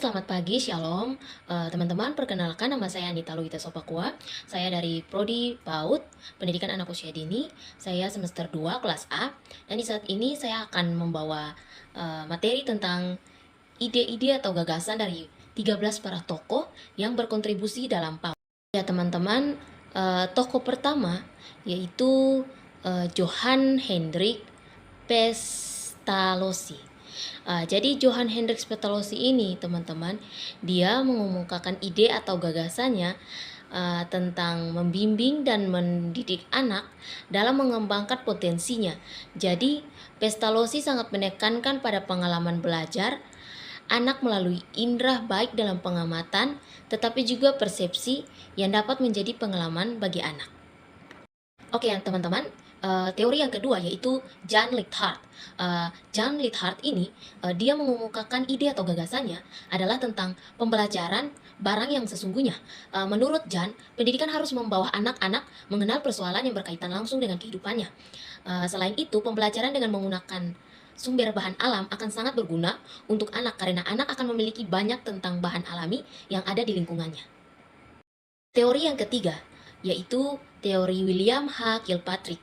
Selamat pagi, Shalom. Teman-teman, perkenalkan nama saya Anita Luita Sopakua. Saya dari Prodi PAUD, Pendidikan Anak Usia Dini. Saya semester 2 kelas A. Dan di saat ini saya akan membawa materi tentang ide-ide atau gagasan dari 13 para tokoh yang berkontribusi dalam PAUD. Ya teman-teman, tokoh pertama yaitu Johann Hendrik Pestalozzi. Jadi Johann Hendrik Pestalozzi ini teman-teman, dia mengumumkakan ide atau gagasannya tentang membimbing dan mendidik anak dalam mengembangkan potensinya. Jadi Pestalozzi sangat menekankan pada pengalaman belajar anak melalui indera baik dalam pengamatan, tetapi juga persepsi yang dapat menjadi pengalaman bagi anak. Oke yang teman-teman, teori yang kedua yaitu Jan Lighthart. Jan Lighthart ini dia mengemukakan ide atau gagasannya adalah tentang pembelajaran barang yang sesungguhnya. Menurut Jan, pendidikan harus membawa anak-anak mengenal persoalan yang berkaitan langsung dengan kehidupannya. Selain itu, pembelajaran dengan menggunakan sumber bahan alam akan sangat berguna untuk anak karena anak akan memiliki banyak tentang bahan alami yang ada di lingkungannya. Teori yang ketiga yaitu teori William H. Kilpatrick.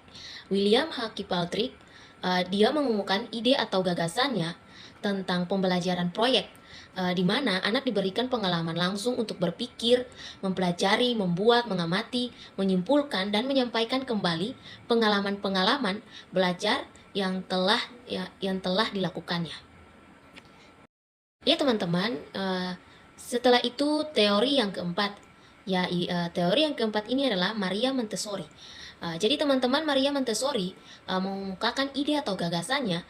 William H. Kilpatrick dia mengumumkan ide atau gagasannya tentang pembelajaran proyek, di mana anak diberikan pengalaman langsung untuk berpikir, mempelajari, membuat, mengamati, menyimpulkan, dan menyampaikan kembali pengalaman-pengalaman belajar yang telah dilakukannya. Ya teman-teman, setelah itu teori yang keempat. Teori yang keempat ini adalah Maria Montessori. Jadi teman-teman, Maria Montessori mengungkapkan ide atau gagasannya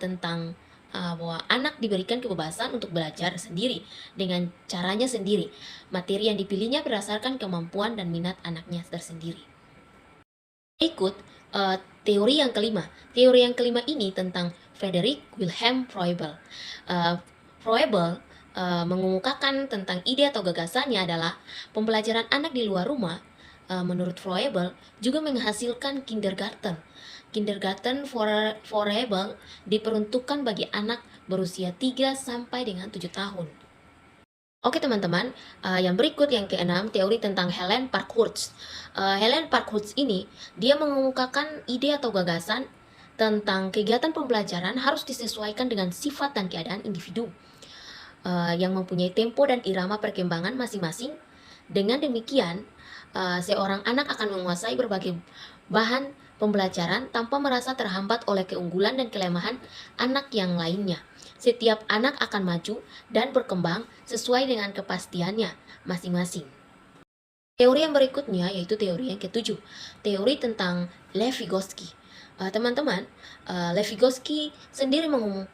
tentang bahwa anak diberikan kebebasan untuk belajar sendiri dengan caranya sendiri. Materi yang dipilihnya berdasarkan kemampuan dan minat anaknya tersendiri. Berikut teori yang kelima. Teori yang kelima ini tentang Friedrich Wilhelm Froebel. Froebel mengumumkakan tentang ide atau gagasannya adalah pembelajaran anak di luar rumah. Menurut Froebel juga menghasilkan kindergarten. Kindergarten Froebel diperuntukkan bagi anak berusia 3 sampai dengan 7 tahun. Oke teman-teman, yang berikut yang keenam, teori tentang Helen Parkhurst. Helen Parkhurst ini, dia mengumumkakan ide atau gagasan tentang kegiatan pembelajaran harus disesuaikan dengan sifat dan keadaan individu yang mempunyai tempo dan irama perkembangan masing-masing. Dengan demikian, seorang anak akan menguasai berbagai bahan pembelajaran tanpa merasa terhambat oleh keunggulan dan kelemahan anak yang lainnya. Setiap anak akan maju dan berkembang sesuai dengan kepastiannya masing-masing. Teori yang berikutnya yaitu teori yang ketujuh, teori tentang Lev Vygotsky. Teman-teman, Lev Vygotsky sendiri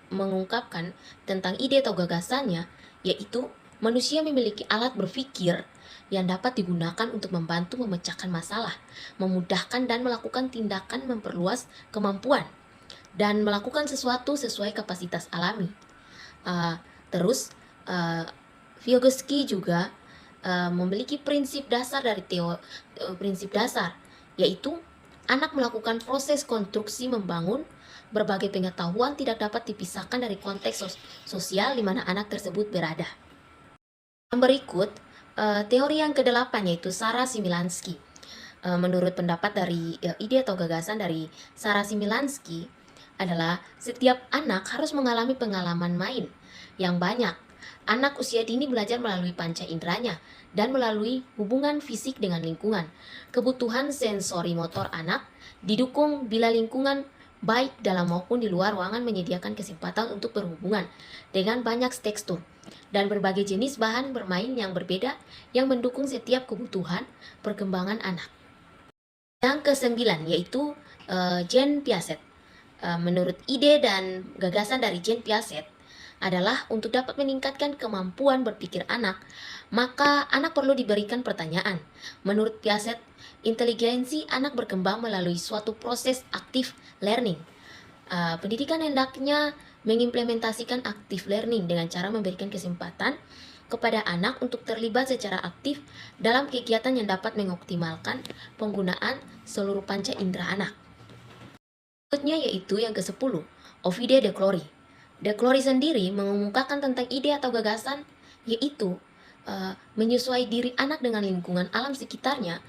mengungkapkan tentang ide atau gagasannya, yaitu manusia memiliki alat berpikir yang dapat digunakan untuk membantu memecahkan masalah, memudahkan dan melakukan tindakan memperluas kemampuan, dan melakukan sesuatu sesuai kapasitas alami. Terus, Vygotsky juga memiliki prinsip dasar dari prinsip dasar, yaitu anak melakukan proses konstruksi membangun berbagai pengetahuan tidak dapat dipisahkan dari konteks sosial di mana anak tersebut berada. Yang berikut, teori yang kedelapan yaitu Sarah Similansky. Menurut pendapat dari ide atau gagasan dari Sarah Similansky adalah setiap anak harus mengalami pengalaman main yang banyak. Anak usia dini belajar melalui panca inderanya dan melalui hubungan fisik dengan lingkungan. Kebutuhan sensori motor anak didukung bila lingkungan baik dalam maupun di luar ruangan menyediakan kesempatan untuk berhubungan dengan banyak tekstur dan berbagai jenis bahan bermain yang berbeda yang mendukung setiap kebutuhan perkembangan anak. Yang kesembilan yaitu Jean Piaget. Menurut ide dan gagasan dari Jean Piaget adalah untuk dapat meningkatkan kemampuan berpikir anak, maka anak perlu diberikan pertanyaan. Menurut Piaget, inteligensi anak berkembang melalui suatu proses aktif learning. Pendidikan hendaknya mengimplementasikan aktif learning dengan cara memberikan kesempatan kepada anak untuk terlibat secara aktif dalam kegiatan yang dapat mengoptimalkan penggunaan seluruh panca indera anak. Berikutnya yaitu yang ke-10, Ovide de Clory. De Clory sendiri mengumumkakan tentang ide atau gagasan yaitu menyesuaikan diri anak dengan lingkungan alam sekitarnya.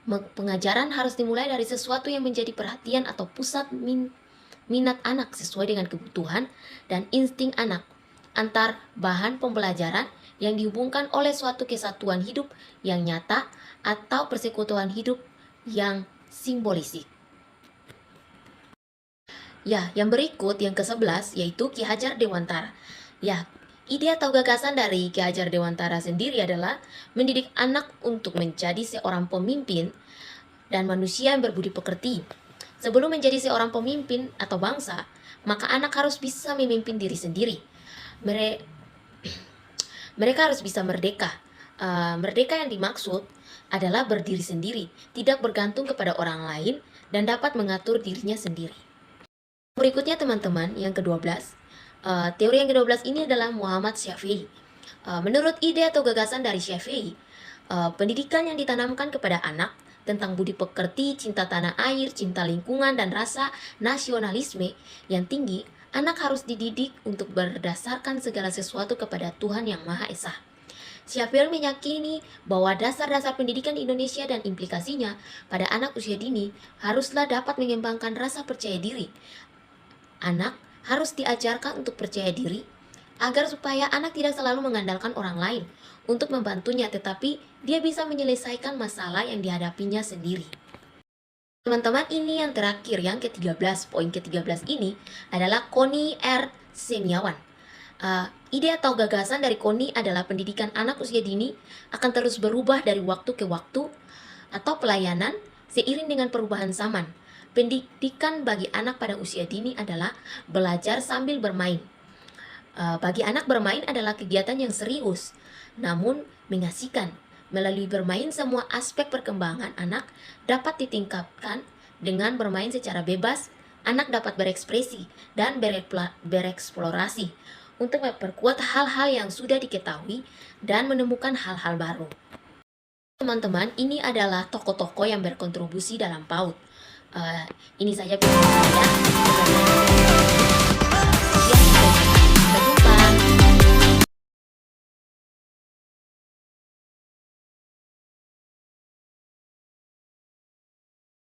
Pengajaran harus dimulai dari sesuatu yang menjadi perhatian atau pusat minat anak sesuai dengan kebutuhan dan insting anak, antar bahan pembelajaran yang dihubungkan oleh suatu kesatuan hidup yang nyata atau persekutuan hidup yang simbolisik. Ya, yang berikut yang ke-11 yaitu Ki Hajar Dewantara. Ya, ide atau gagasan dari Ki Hajar Dewantara sendiri adalah mendidik anak untuk menjadi seorang pemimpin dan manusia yang berbudi pekerti. Sebelum menjadi seorang pemimpin atau bangsa, maka anak harus bisa memimpin diri sendiri. Mereka harus bisa merdeka. Merdeka yang dimaksud adalah berdiri sendiri, tidak bergantung kepada orang lain, dan dapat mengatur dirinya sendiri. Berikutnya teman-teman, yang ke-12. Teori yang ke-12 ini adalah Muhammad Syafi'i. Menurut ide atau gagasan dari Syafi'i, pendidikan yang ditanamkan kepada anak tentang budi pekerti, cinta tanah air, cinta lingkungan, dan rasa nasionalisme yang tinggi, anak harus dididik untuk berdasarkan segala sesuatu kepada Tuhan Yang Maha Esa. Syafi'i meyakini bahwa dasar-dasar pendidikan di Indonesia dan implikasinya pada anak usia dini haruslah dapat mengembangkan rasa percaya diri. Anak harus diajarkan untuk percaya diri, agar supaya anak tidak selalu mengandalkan orang lain untuk membantunya, tetapi dia bisa menyelesaikan masalah yang dihadapinya sendiri. Teman-teman, ini yang terakhir, yang ke-13. Poin ke-13 ini adalah Koni R. Semiawan. Ide atau gagasan dari Koni adalah pendidikan anak usia dini akan terus berubah dari waktu ke waktu atau pelayanan seiring dengan perubahan zaman. Pendidikan bagi anak pada usia dini adalah belajar sambil bermain. Bagi anak, bermain adalah kegiatan yang serius, namun mengasihkan. Melalui bermain, semua aspek perkembangan anak dapat ditingkatkan. Dengan bermain secara bebas, anak dapat berekspresi dan bereksplorasi untuk memperkuat hal-hal yang sudah diketahui dan menemukan hal-hal baru. Teman-teman, ini adalah tokoh-tokoh yang berkontribusi dalam PAUD. Ini saja penjelasannya.